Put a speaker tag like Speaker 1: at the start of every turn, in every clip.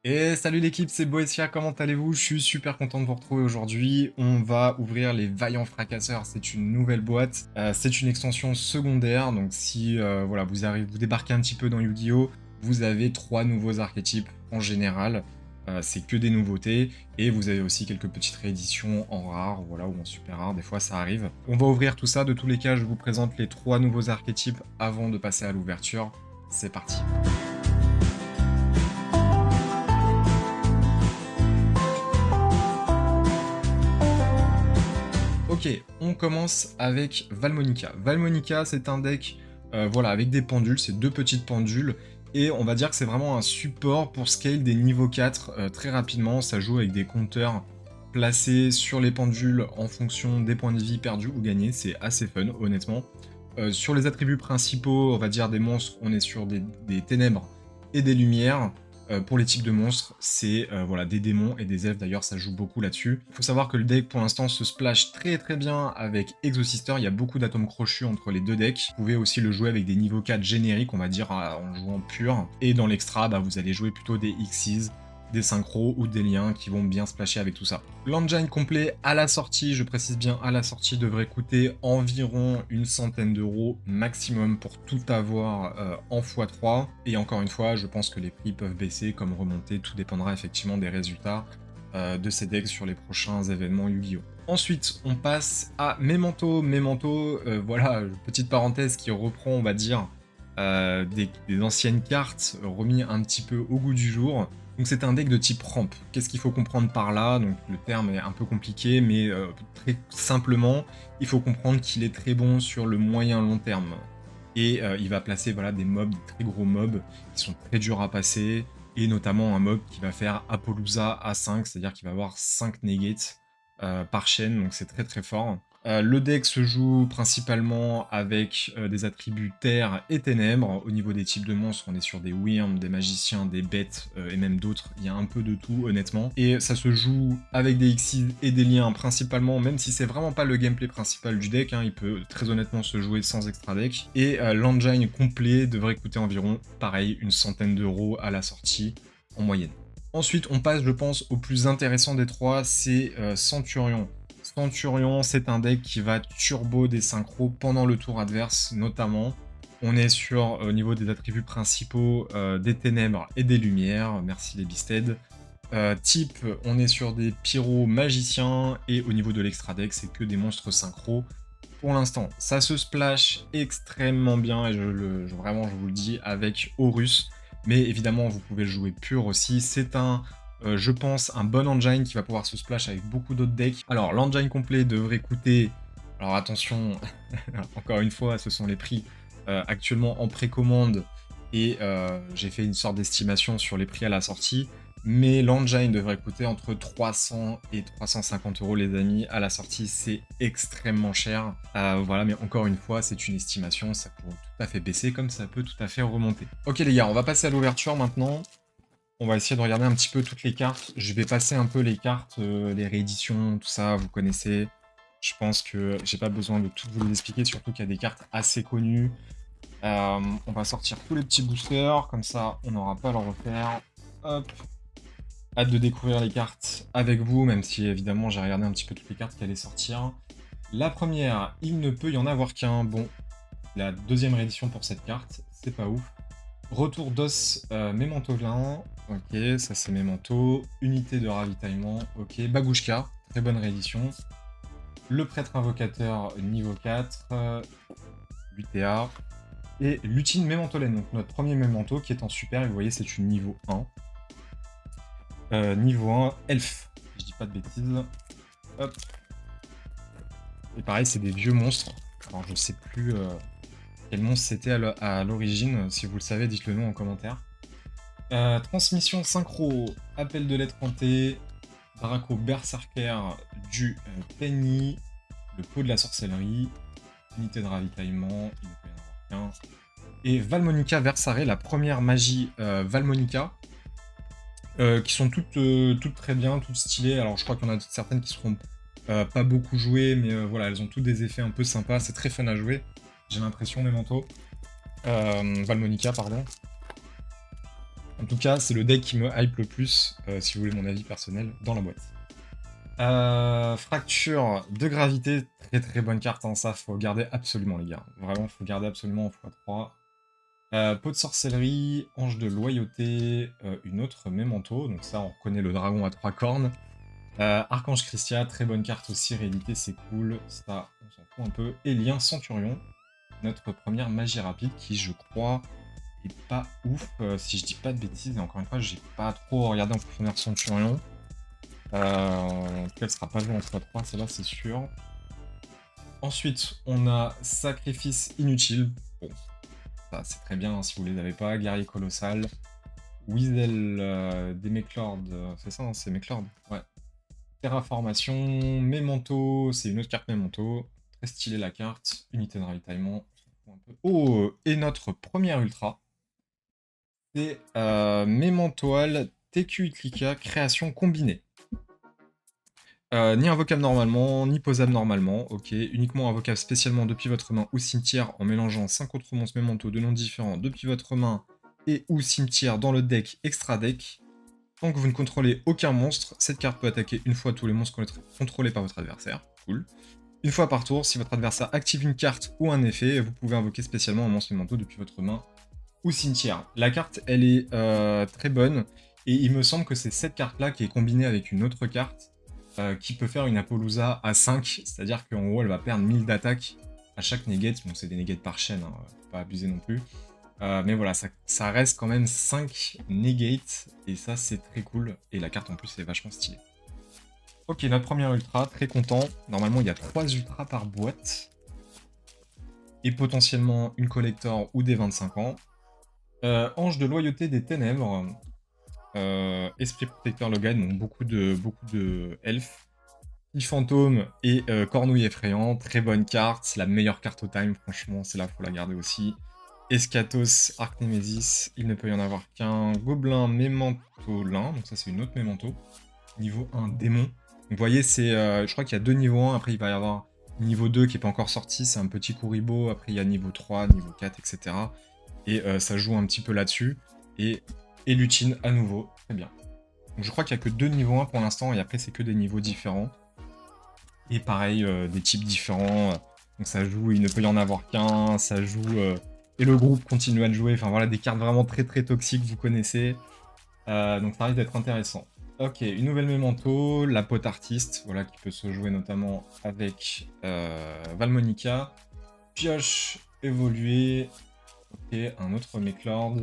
Speaker 1: Et salut l'équipe, c'est Boessia, comment allez-vous? Je suis super content de vous retrouver aujourd'hui. On va ouvrir les Vaillants Fracasseurs, c'est une nouvelle boîte. C'est une extension secondaire, donc si voilà, vous débarquez un petit peu dans Yu-Gi-Oh! Vous avez 3 nouveaux archétypes en général. C'est que des nouveautés. Et vous avez aussi quelques petites rééditions en rare, voilà, ou en super rare, des fois ça arrive. On va ouvrir tout ça, de tous les cas, je vous présente les 3 nouveaux archétypes avant de passer à l'ouverture. C'est parti. Ok, on commence avec Valmonica. Valmonica, c'est un deck voilà, avec des pendules, c'est 2 petites pendules, et on va dire que c'est vraiment un support pour scale des niveaux 4 très rapidement. Ça joue avec des compteurs placés sur les pendules en fonction des points de vie perdus ou gagnés, c'est assez fun honnêtement. Sur les attributs principaux, on va dire des monstres, on est sur des ténèbres et des lumières. Pour les types de monstres, c'est voilà, des démons et des elfes, d'ailleurs ça joue beaucoup là-dessus. Il faut savoir que le deck pour l'instant se splash très bien avec Exosister, il y a beaucoup d'atomes crochus entre les deux decks. Vous pouvez aussi le jouer avec des niveaux 4 génériques, on va dire en jouant pur. Et dans l'extra, bah, vous allez jouer plutôt des Xyz, des synchros ou des liens qui vont bien splasher avec tout ça. L'engine complet à la sortie, je précise bien à la sortie, devrait coûter environ une centaine d'euros maximum pour tout avoir en x3. Et encore une fois, je pense que les prix peuvent baisser comme remonter, tout dépendra effectivement des résultats de ces decks sur les prochains événements Yu-Gi-Oh! Ensuite, on passe à Memento. Memento, voilà, petite parenthèse qui reprend, on va dire, des anciennes cartes remis un petit peu au goût du jour. Donc c'est un deck de type ramp. Qu'est-ce qu'il faut comprendre par là? Donc le terme est un peu compliqué, mais très simplement, il faut comprendre qu'il est très bon sur le moyen long terme. Et il va placer voilà, des mobs, des très gros mobs, qui sont très durs à passer, et notamment un mob qui va faire Apollousa A5, c'est-à-dire qu'il va avoir 5 negates par chaîne, donc c'est très fort. Le deck se joue principalement avec des attributs terre et ténèbres. Au niveau des types de monstres, on est sur des wyrms, des magiciens, des bêtes et même d'autres. Il y a un peu de tout, honnêtement. Et ça se joue avec des Xyz et des liens principalement, même si c'est vraiment pas le gameplay principal du deck. Hein, il peut très honnêtement se jouer sans extra deck. Et l'engine complet devrait coûter environ, pareil, une centaine d'euros à la sortie en moyenne. Ensuite, on passe, je pense, au plus intéressant des trois, c'est Centurion. Centurion, c'est un deck qui va turbo des synchros pendant le tour adverse, notamment. On est sur, au niveau des attributs principaux, des ténèbres et des lumières, merci les Beasted. Type, on est sur des pyros magiciens, et au niveau de l'extra deck, c'est que des monstres synchros. Pour l'instant, ça se splash extrêmement bien, et vraiment, je vous le dis, avec Horus. Mais évidemment, vous pouvez le jouer pur aussi. C'est un, je pense, un bon engine qui va pouvoir se splash avec beaucoup d'autres decks. Alors, l'engine complet devrait coûter... Alors attention, encore une fois, ce sont les prix actuellement en précommande. Et j'ai fait une sorte d'estimation sur les prix à la sortie. Mais l'engine devrait coûter entre 300 et 350 euros, les amis. À la sortie, c'est extrêmement cher. Voilà, mais encore une fois, c'est une estimation. Ça peut tout à fait baisser comme ça peut tout à fait remonter. Ok les gars, on va passer à l'ouverture maintenant. On va essayer de regarder un petit peu toutes les cartes. Je vais passer un peu les cartes, les rééditions, tout ça, vous connaissez. Je pense que j'ai pas besoin de tout vous les expliquer, surtout qu'il y a des cartes assez connues. On va sortir tous les petits boosters, comme ça on n'aura pas à le refaire. Hop. Hâte de découvrir les cartes avec vous, même si évidemment j'ai regardé un petit peu toutes les cartes qui allaient sortir. La première, il ne peut y en avoir qu'un. Bon, la deuxième réédition pour cette carte, c'est pas ouf. Retour d'os Memantolin, ok, ça c'est Memento. Unité de ravitaillement, ok. Bagushka, très bonne réédition. Le prêtre invocateur niveau 4, UTA. Et Lutine Memantolène, donc notre premier Memento qui est en super, et vous voyez c'est une niveau 1. Niveau 1, elfe, je dis pas de bêtises. Hop. Et pareil, c'est des vieux monstres. Alors je sais plus quel monstre c'était à l'origine. Si vous le savez, dites-le nous en commentaire. Transmission synchro, appel de lettre hantée, Draco Berserker du Penny, le pot de la sorcellerie, unité de ravitaillement, il ne peut y en avoir qu'un. Et Valmonica Versare, la première magie Valmonica. Qui sont toutes très bien, toutes stylées. Alors je crois qu'il y en a certaines qui seront pas beaucoup jouées, mais voilà, elles ont toutes des effets un peu sympas, c'est très fun à jouer. J'ai l'impression, Memento. Valmonica, pardon. En tout cas, c'est le deck qui me hype le plus, si vous voulez mon avis personnel, dans la boîte. Fracture de gravité, très très bonne carte, hein, ça faut garder absolument les gars. Vraiment, faut garder absolument en x3. Pot de sorcellerie, ange de loyauté, une autre mémento, donc ça on reconnaît le dragon à 3 cornes. Archange Christia, très bonne carte aussi, réalité c'est cool, ça on s'en fout un peu. Et lien Centurion, notre première magie rapide qui je crois est pas ouf, si je dis pas de bêtises, et encore une fois j'ai pas trop regardé en profondeur Centurion. En tout cas elle sera pas jouée en x3, celle-là c'est sûr. Ensuite on a Sacrifice Inutile, bon ça c'est très bien hein, si vous les avez pas, Guerrier Colossal, Weasel des Méclord, c'est ça, hein, c'est Méclord, ouais. Terraformation, Memento, c'est une autre carte Memento. Très stylée la carte. Unité de ravitaillement. Oh, et notre première ultra, c'est Mementoal TQ Clica, création combinée. Ni invocable normalement, ni posable normalement, ok. Uniquement invocable spécialement depuis votre main ou cimetière en mélangeant 5 autres monstres Memento de noms différents depuis votre main et ou cimetière dans le deck extra deck. Tant que vous ne contrôlez aucun monstre, cette carte peut attaquer une fois tous les monstres contrôlés par votre adversaire. Cool. Une fois par tour, si votre adversaire active une carte ou un effet, vous pouvez invoquer spécialement un monstre Memento depuis votre main ou cimetière. La carte, elle est très bonne, et il me semble que c'est cette carte-là qui est combinée avec une autre carte qui peut faire une Apollousa à 5, c'est-à-dire qu'en gros, elle va perdre 1000 d'attaque à chaque negate. Bon, c'est des negates par chaîne, hein, faut pas abuser non plus. Mais voilà, ça reste quand même 5 negates, et ça c'est très cool, et la carte en plus est vachement stylée. Ok, notre première ultra, très content. Normalement il y a 3 ultras par boîte, et potentiellement une collector ou des 25 ans. Ange de loyauté des ténèbres, esprit protecteur Logan, donc beaucoup de elfes. Fantôme et Cornouille effrayant, très bonne carte, c'est la meilleure carte au time, franchement, c'est là, faut la garder aussi. Escatos, Arc Nemesis, il ne peut y en avoir qu'un. Gobelin Mémentolin, donc ça c'est une autre Mémento. Niveau 1, démon. Donc vous voyez, c'est, je crois qu'il y a 2 niveaux 1, après il va y avoir niveau 2 qui n'est pas encore sorti, c'est un petit Kuribo, après il y a niveau 3, niveau 4, etc. Et ça joue un petit peu là-dessus. Et Lutine à nouveau, très bien. Donc je crois qu'il n'y a que 2 niveaux 1 pour l'instant, et après c'est que des niveaux différents. Et pareil, des types différents. Donc ça joue, il ne peut y en avoir qu'un, ça joue... et le groupe continue à le jouer. Enfin voilà, des cartes vraiment très très toxiques, vous connaissez. Donc ça risque d'être intéressant. Ok, une nouvelle Memento, la pote artiste, voilà, qui peut se jouer notamment avec Valmonica. Pioche évoluée. Ok, un autre Méclord.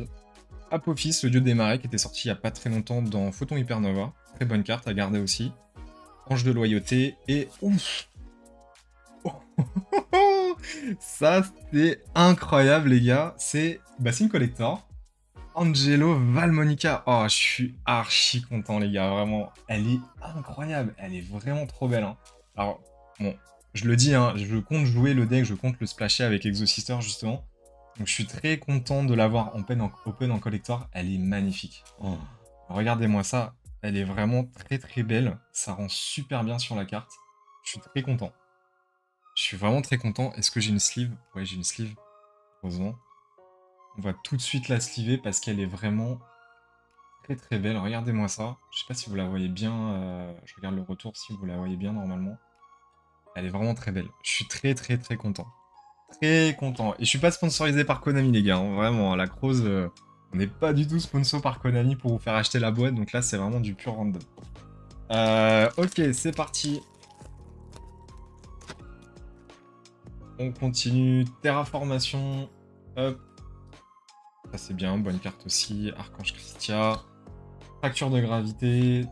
Speaker 1: Apophis, le dieu des marais, qui était sorti il n'y a pas très longtemps dans Photon Hypernova. Très bonne carte à garder aussi. Ange de loyauté, et ouf. Ça, c'est incroyable, les gars. C'est une collector. Angelo Valmonica. Oh, je suis archi content, les gars. Vraiment, elle est incroyable. Elle est vraiment trop belle. Hein. Alors, bon, je le dis, hein, je compte jouer le deck, je compte le splasher avec Exosister, justement. Donc, je suis très content de l'avoir en open en collector. Elle est magnifique. Oh. Regardez-moi ça. Elle est vraiment très très belle. Ça rend super bien sur la carte. Je suis très content. Je suis vraiment très content. Est-ce que j'ai une sleeve? Ouais, j'ai une sleeve. Heureusement. On va tout de suite la sleever parce qu'elle est vraiment très très belle. Regardez-moi ça. Je sais pas si vous la voyez bien. Je regarde le retour si vous la voyez bien normalement. Elle est vraiment très belle. Je suis très très très content. Très content. Et je suis pas sponsorisé par Konami, les gars. Hein. Vraiment, à la Croze, on n'est pas du tout sponsor par Konami pour vous faire acheter la boîte. Donc là, c'est vraiment du pur random. Ok, c'est parti. On continue. Terraformation. Hop. Ça c'est bien, bonne carte aussi. Archange Christia. Fracture de gravité.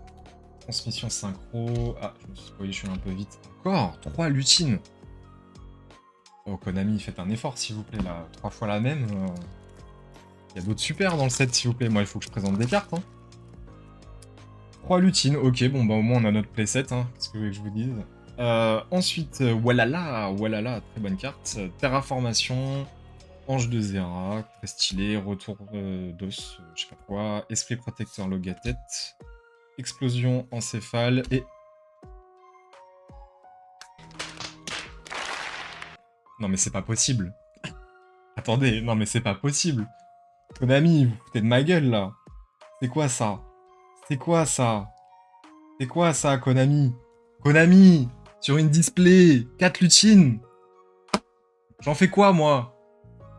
Speaker 1: Transmission synchro. Ah, je me suis spoilé, je suis allé un peu vite. Encore 3 lutines. Oh, Konami, faites un effort s'il vous plaît là. 3 fois la même. Il y a d'autres super dans le set s'il vous plaît. Moi, il faut que je présente des cartes. Hein. 3 lutines, ok, bon bah au moins on a notre playset, hein. Qu'est-ce que vous voulez que je vous dise. Ensuite, Walala, très bonne carte. Terraformation, Ange de Zera, très stylé, retour d'os, je sais pas quoi, Esprit protecteur Logatet, Explosion encéphale et... Non mais c'est pas possible. Attendez, non mais c'est pas possible. Konami, vous foutez de ma gueule là. C'est quoi ça? C'est quoi ça? C'est quoi ça, Konami? Konami! Sur une display! 4 lutines! J'en fais quoi, moi?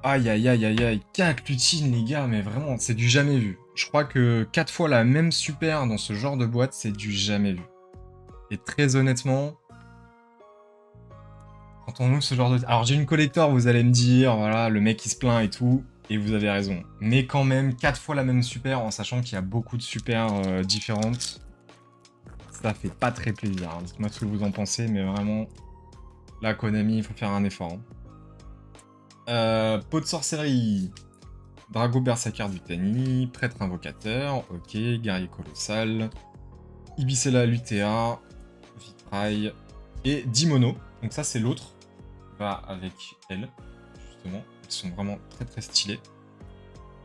Speaker 1: Aïe, aïe, aïe, aïe, aïe. 4 lutines, les gars, mais vraiment, c'est du jamais vu. Je crois que 4 fois la même super dans ce genre de boîte, c'est du jamais vu. Et très honnêtement, quand on ouvre ce genre de... Alors, j'ai une collector, vous allez me dire, voilà, le mec, il se plaint et tout, et vous avez raison. Mais quand même, 4 fois la même super, en sachant qu'il y a beaucoup de super différentes, ça fait pas très plaisir. Hein. Dites-moi ce que vous en pensez, mais vraiment, là, Konami, il faut faire un effort. Hein. Pot de sorcellerie. Drago Berserker du Tani, Prêtre Invocateur, ok, Guerrier Colossal, Ibicella Lutea, Vitrail et Dimono. Donc ça c'est l'autre, va avec elle, justement. Elles sont vraiment très très stylées.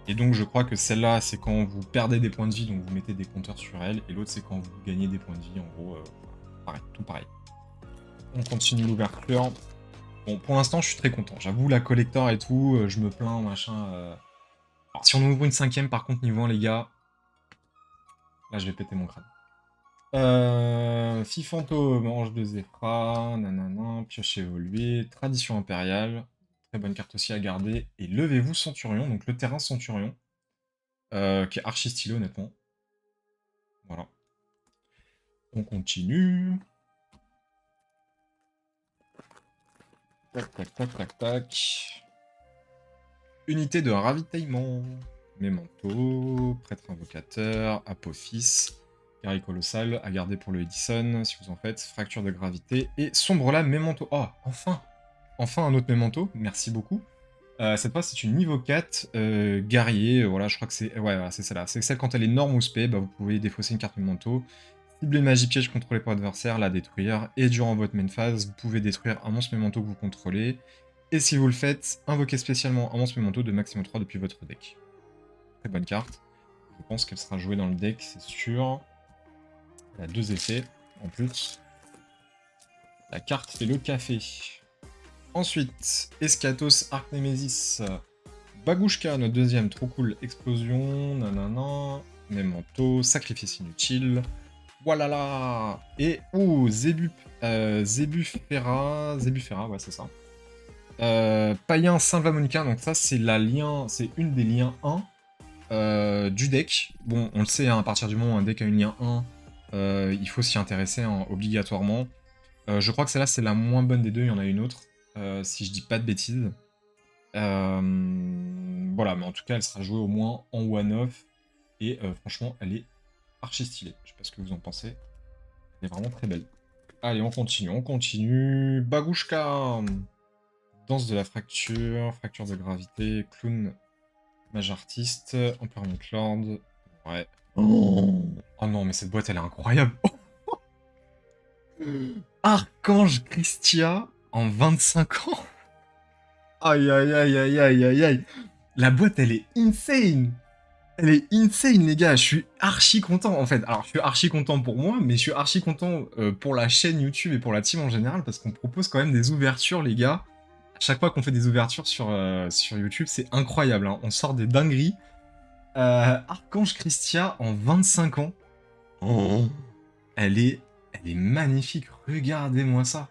Speaker 1: Et donc je crois que celle-là c'est quand vous perdez des points de vie, donc vous mettez des compteurs sur elle, et l'autre c'est quand vous gagnez des points de vie, en gros, pareil, tout pareil. On continue l'ouverture. Bon, pour l'instant je suis très content, j'avoue la collector et tout, je me plains, machin... Alors, si on ouvre une 5ème, par contre, niveau 1, les gars, là, je vais péter mon crâne. Fille fantôme, Ange de Zéphra, nanana, pioche évoluée, tradition impériale, très bonne carte aussi à garder, et levez-vous Centurion, donc le terrain Centurion, qui est archi stylé, honnêtement. Voilà. On continue. Tac, tac, tac, tac, tac. Unité de ravitaillement. Memento, prêtre invocateur, apophis, guerrier colossal, à garder pour le Edison, si vous en faites, fracture de gravité, et sombre lame memento. Oh, enfin! Enfin un autre memento, merci beaucoup. Cette fois, c'est une niveau 4, guerrier, voilà, je crois que c'est... Ouais, voilà, c'est celle-là. C'est celle quand elle est norme ou spé, bah, vous pouvez défausser une carte memento, cibler magie piège contrôlée par l'adversaire, la détruire, et durant votre main phase, vous pouvez détruire un monstre memento que vous contrôlez, et si vous le faites, invoquez spécialement un monstre memento de maximum 3 depuis votre deck. Très bonne carte. Je pense qu'elle sera jouée dans le deck, c'est sûr. Elle a 2 effets, en plus. La carte, c'est le café. Ensuite, Eschatos, Arc Nemesis, Bagushka, notre deuxième, trop cool, explosion, nanana, Memento, sacrifice inutile, voilà. Et, Zebufera, ouais, c'est ça. Païen Saint Monica, donc ça, c'est une des liens 1 du deck. Bon, on le sait, hein, à partir du moment où un deck a une lien 1, il faut s'y intéresser, hein, obligatoirement. Je crois que celle-là, c'est la moins bonne des deux, il y en a une autre, si je dis pas de bêtises. Voilà, mais en tout cas, elle sera jouée au moins en one-off, et franchement, elle est archi stylée. Je sais pas ce que vous en pensez. Elle est vraiment très belle. Allez, on continue. Bagushka, danse de la fracture, fracture de gravité, clown, mage artiste, Emperor Lord. Ouais. Oh non, mais cette boîte, elle est incroyable. Archange Christia en 25 ans. Aïe, aïe, aïe, aïe, aïe, aïe, aïe. La boîte, elle est insane. Elle est insane, les gars. Je suis archi content, en fait. Alors, je suis archi content pour moi, mais je suis archi content pour la chaîne YouTube et pour la team en général, parce qu'on propose quand même des ouvertures, les gars. À chaque fois qu'on fait des ouvertures sur YouTube, c'est incroyable. Hein. On sort des dingueries. Archange Christia en 25 ans. Oh. Elle est magnifique. Regardez-moi ça.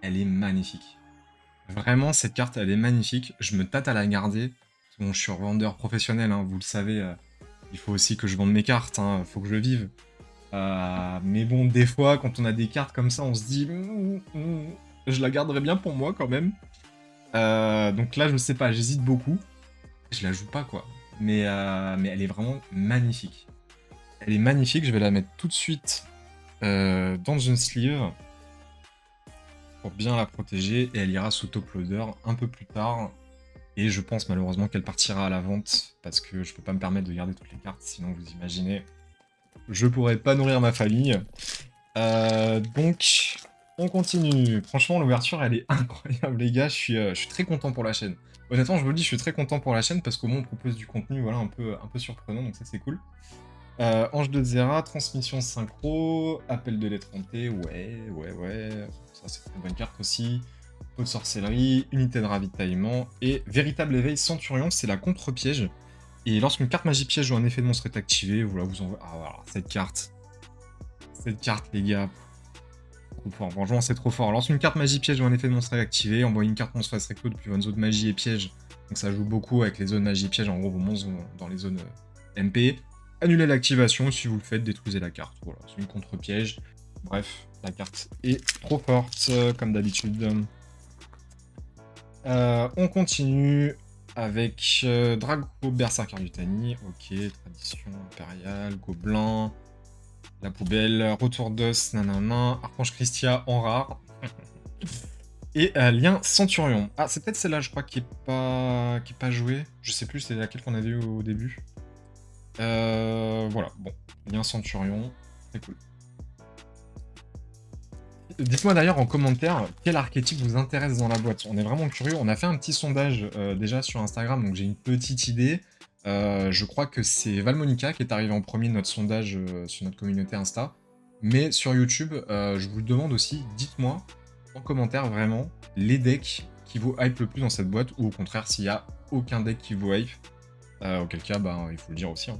Speaker 1: Elle est magnifique. Vraiment, cette carte, elle est magnifique. Je me tâte à la garder. Bon, je suis revendeur professionnel, hein, vous le savez. Il faut aussi que je vende mes cartes, hein, faut que je vive. Mais bon, des fois, quand on a des cartes comme ça, on se dit... je la garderai bien pour moi, quand même. Donc là, je sais pas, j'hésite beaucoup. Je la joue pas, quoi. Mais elle est vraiment magnifique. Elle est magnifique, je vais la mettre tout de suite dans une sleeve pour bien la protéger, et elle ira sous top loader un peu plus tard. Et je pense malheureusement qu'elle partira à la vente, parce que je peux pas me permettre de garder toutes les cartes, sinon vous imaginez, je pourrais pas nourrir ma famille. Donc, on continue. Franchement, l'ouverture, elle est incroyable, les gars, je suis très content pour la chaîne. Honnêtement, je vous le dis, je suis très content pour la chaîne, parce qu'au moins on propose du contenu, voilà, un peu surprenant, donc ça c'est cool. Ange de Zera, transmission synchro, appel de l'étranté, ouais. Ça c'est une bonne carte aussi. Pot de sorcellerie, unité de ravitaillement, et véritable éveil Centurion, c'est la contre-piège. Et lorsqu'une carte magie piège ou un effet de monstre est activé, voilà, vous envoyez... Ah voilà, cette carte. Cette carte, les gars. Trop fort. Franchement, c'est trop fort. Lorsqu'une carte magie piège ou un effet de monstre est activé, envoyez une carte monstre face recto depuis votre zone magie et piège. Donc ça joue beaucoup avec les zones magie et piège. En gros, vos monstres vont dans les zones MP. Annulez l'activation. Si vous le faites, détruisez la carte. Voilà, c'est une contre-piège. Bref, la carte est trop forte, comme d'habitude. On continue avec Drago Berserker du Tani. Ok, tradition impériale, gobelin. La poubelle, retour d'os, nanana, Archange Christia en rare. Et lien Centurion. Ah, c'est peut-être celle-là, je crois, qui est pas jouée. Je sais plus, c'est laquelle qu'on a vu au début. Voilà, bon. Lien Centurion, c'est cool. Dites-moi d'ailleurs en commentaire quel archétype vous intéresse dans la boîte. On est vraiment curieux. On a fait un petit sondage déjà sur Instagram, donc j'ai une petite idée. Je crois que c'est Valmonica qui est arrivé en premier de notre sondage sur notre communauté Insta. Mais sur YouTube, je vous le demande aussi, dites-moi en commentaire vraiment les decks qui vous hype le plus dans cette boîte, ou au contraire s'il n'y a aucun deck qui vous hype. Auquel cas, bah, il faut le dire aussi. Hein.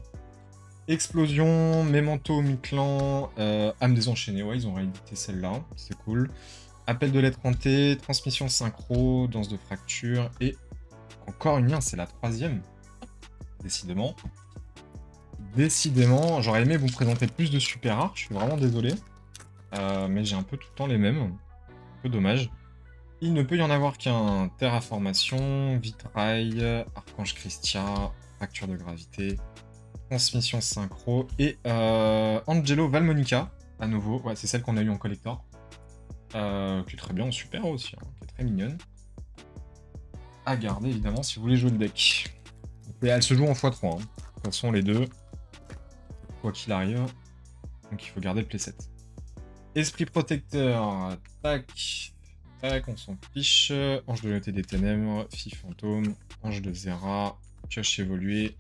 Speaker 1: Explosion, Memento, Miclan, Âme désenchaînée, ouais, ils ont réédité celle-là, c'est cool. Appel de lettre hantée, transmission synchro, danse de fracture, et encore une lien, c'est la troisième. Décidément. Décidément, j'aurais aimé vous présenter plus de super rares, je suis vraiment désolé. Mais j'ai un peu tout le temps les mêmes. Un peu dommage. Il ne peut y en avoir qu'un. Terraformation, Vitrail, Archange Christia, Fracture de gravité, Transmission synchro et Angelo Valmonica, à nouveau. Ouais, c'est celle qu'on a eu en collector. Qui est très bien en super aussi, hein, qui est très mignonne. À garder évidemment si vous voulez jouer le deck. Et elle se joue en x3. Hein. De toute façon, les deux, quoi qu'il arrive. Donc il faut garder le playset. Esprit protecteur, tac, tac, on s'en fiche. Ange de l'unité des ténèbres, fille fantôme, ange de Zera, pioche évoluée.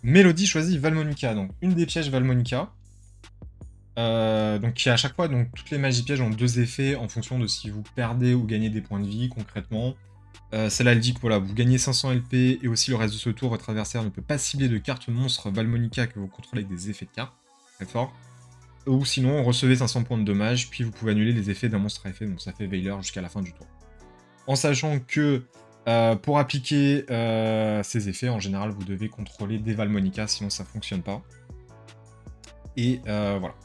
Speaker 1: Mélodie choisit Valmonica, donc une des pièges Valmonica. Donc qui à chaque fois, donc toutes les magies pièges ont deux effets en fonction de si vous perdez ou gagnez des points de vie concrètement. Celle-là elle dit que voilà, vous gagnez 500 LP et aussi le reste de ce tour, votre adversaire ne peut pas cibler de cartes monstres Valmonica que vous contrôlez avec des effets de cartes. Très fort. Ou sinon, recevez 500 points de dommage, puis vous pouvez annuler les effets d'un monstre à effet, donc ça fait Veiler jusqu'à la fin du tour. En sachant que pour appliquer ces effets, en général, vous devez contrôler des Valmonica, sinon ça fonctionne pas. Et voilà.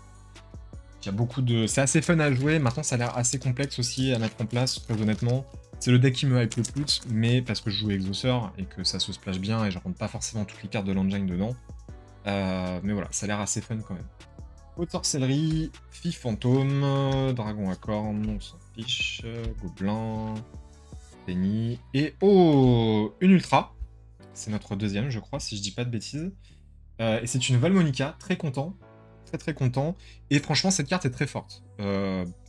Speaker 1: Il y a beaucoup de... C'est assez fun à jouer, maintenant ça a l'air assez complexe aussi à mettre en place, très honnêtement. C'est le deck qui me hype le plus, mais parce que je joue Exauceur et que ça se splash bien et je rentre pas forcément toutes les cartes de l'engine dedans. Mais voilà, ça a l'air assez fun quand même. Haute sorcellerie, fille fantôme, dragon à cornes, on s'en fiche, gobelin, Penny, et oh, une ultra. C'est notre deuxième, je crois, si je dis pas de bêtises. Et c'est une Valmonica, très content, très content. Et franchement, cette carte est très forte.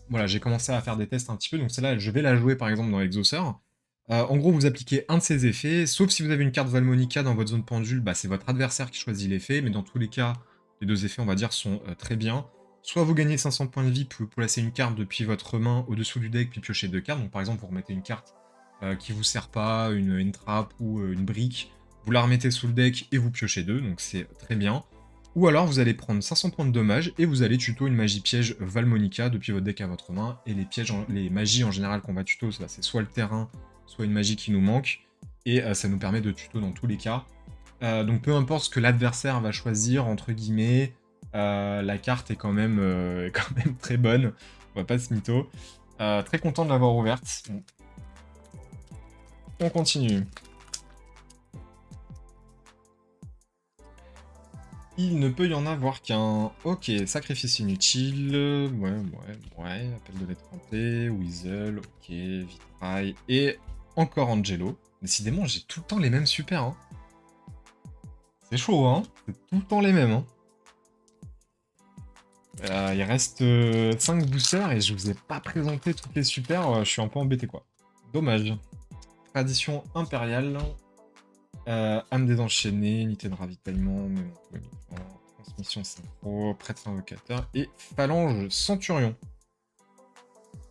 Speaker 1: Voilà, j'ai commencé à faire des tests un petit peu, donc celle-là, je vais la jouer par exemple dans Exauceur. En gros, vous appliquez un de ces effets, sauf si vous avez une carte Valmonica dans votre zone pendule, bah, c'est votre adversaire qui choisit l'effet, mais dans tous les cas, les deux effets, on va dire, sont très bien. Soit vous gagnez 500 points de vie, puis vous placez une carte depuis votre main au-dessous du deck, puis piochez deux cartes. Donc par exemple, vous remettez une carte qui vous sert pas, une trappe ou une brique, vous la remettez sous le deck et vous piochez deux, donc c'est très bien. Ou alors vous allez prendre 500 points de dommage et vous allez tuto une magie piège Valmonica depuis votre deck à votre main. Et les pièges, les magies en général qu'on va tuto, c'est soit le terrain, soit une magie qui nous manque. Et ça nous permet de tuto dans tous les cas. Donc peu importe ce que l'adversaire va choisir, entre guillemets, la carte est quand même très bonne. On va pas se mytho. Très content de l'avoir ouverte. On continue. Il ne peut y en avoir qu'un. Ok, sacrifice inutile. Ouais. Appel de lettre hantée, Weasel, ok, Vitrail. Et encore Angelo. Décidément, j'ai tout le temps les mêmes super. Hein. C'est chaud, hein. C'est tout le temps les mêmes. Hein. Il reste 5 boosters et je vous ai pas présenté toutes les super. Je suis un peu embêté, quoi. Dommage. Tradition impériale. Âme désenchaînée, unité de ravitaillement, transmission synchro, prêtre invocateur et phalange centurion.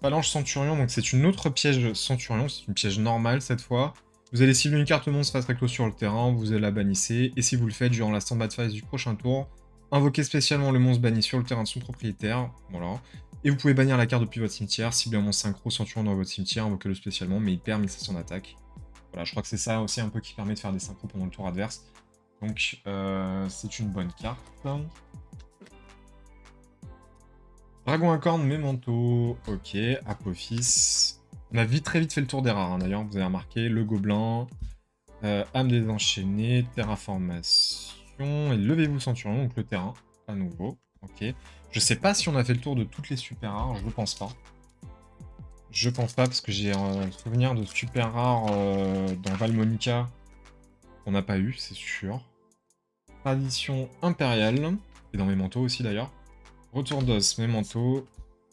Speaker 1: Phalange centurion, donc c'est une autre piège centurion, c'est une piège normale cette fois. Vous allez cibler une carte monstre face recto sur le terrain, vous la bannissez, et si vous le faites durant la standby phase du prochain tour, invoquez spécialement le monstre banni sur le terrain de son propriétaire, voilà. Et vous pouvez bannir la carte depuis votre cimetière, cibler un monstre synchro centurion dans votre cimetière, invoquez-le spécialement, mais il perd 1500 d'attaque. Voilà, je crois que c'est ça aussi un peu qui permet de faire des synchros pendant le tour adverse. Donc c'est une bonne carte. Dragon à cornes, Memento, ok, Apophis. On a très vite fait le tour des rares, hein, d'ailleurs, vous avez remarqué, le gobelin, âme désenchaînée, terraformation, et levez-vous centurion, donc le terrain, à nouveau, ok. Je sais pas si on a fait le tour de toutes les super rares, je pense pas. Je pense pas, parce que j'ai un souvenir de super rares dans Valmonica qu'on n'a pas eu, c'est sûr. Tradition impériale, et dans Memento aussi d'ailleurs. Retour d'os, Memento,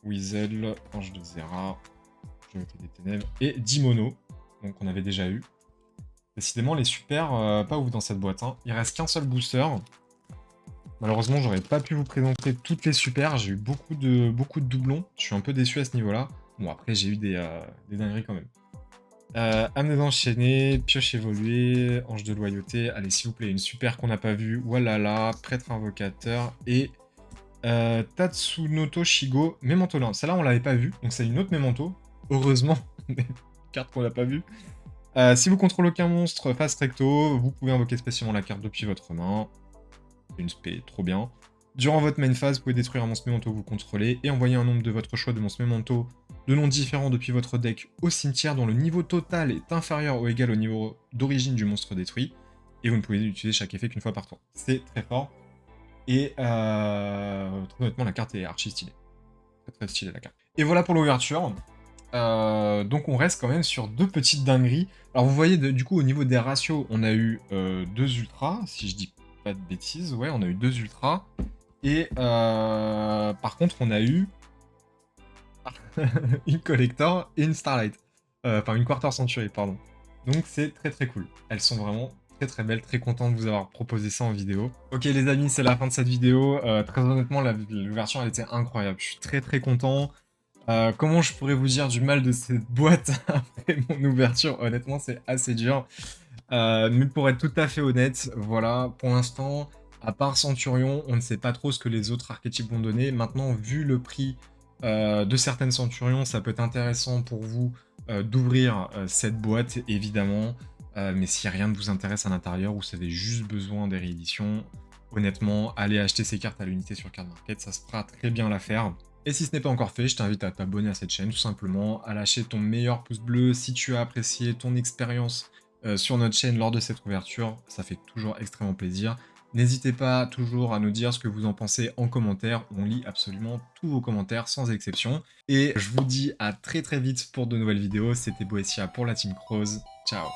Speaker 1: Weasel, Ange de Zera, Jeté des Ténèbres, et Dimono, donc on avait déjà eu. Décidément, les super, pas ouf dans cette boîte. Hein. Il reste qu'un seul booster. Malheureusement, j'aurais pas pu vous présenter toutes les super. J'ai eu beaucoup de doublons. Je suis un peu déçu à ce niveau-là. Bon, après, j'ai eu des dingueries quand même. Âme des enchaînées, pioche évoluée, ange de loyauté. Allez, s'il vous plaît, une super qu'on n'a pas vue. Walala, prêtre invocateur et Tatsunoto Shigo, Memento. Celle-là, on l'avait pas vue, donc c'est une autre Memento. Heureusement, une carte qu'on n'a pas vue. Si vous contrôlez aucun monstre face recto, vous pouvez invoquer spécialement la carte depuis votre main. Une spé, trop bien. Durant votre main phase, vous pouvez détruire un monstre Memento que vous contrôlez et envoyer un nombre de votre choix de monstres Memento de noms différents depuis votre deck au cimetière dont le niveau total est inférieur ou égal au niveau d'origine du monstre détruit. Et vous ne pouvez utiliser chaque effet qu'une fois par tour. C'est très fort. Et très honnêtement, la carte est archi stylée. Très très stylée la carte. Et voilà pour l'ouverture. Donc on reste quand même sur deux petites dingueries. Alors vous voyez, du coup, au niveau des ratios, on a eu deux ultras, si je dis pas de bêtises. Ouais, on a eu deux ultras. Et par contre, on a eu une collector et une starlight. Enfin, une quarter century, pardon. Donc c'est très très cool. Elles sont vraiment très très belles, très content de vous avoir proposé ça en vidéo. Ok les amis, c'est la fin de cette vidéo. Très honnêtement, l'ouverture elle était incroyable. Je suis très très content. Comment je pourrais vous dire du mal de cette boîte après mon ouverture? Honnêtement, c'est assez dur. Mais pour être tout à fait honnête, voilà, pour l'instant, à part Centurion, on ne sait pas trop ce que les autres archétypes vont donner. Maintenant, vu le prix de certaines Centurions, ça peut être intéressant pour vous d'ouvrir cette boîte, évidemment. Mais si rien ne vous intéresse à l'intérieur, ou vous avez juste besoin des rééditions, honnêtement, allez acheter ces cartes à l'unité sur Card Market, ça se fera très bien l'affaire. Et si ce n'est pas encore fait, je t'invite à t'abonner à cette chaîne, tout simplement, à lâcher ton meilleur pouce bleu si tu as apprécié ton expérience sur notre chaîne lors de cette ouverture, ça fait toujours extrêmement plaisir. N'hésitez pas toujours à nous dire ce que vous en pensez en commentaire, on lit absolument tous vos commentaires sans exception. Et je vous dis à très très vite pour de nouvelles vidéos, c'était Boessia pour la Team Crows, ciao.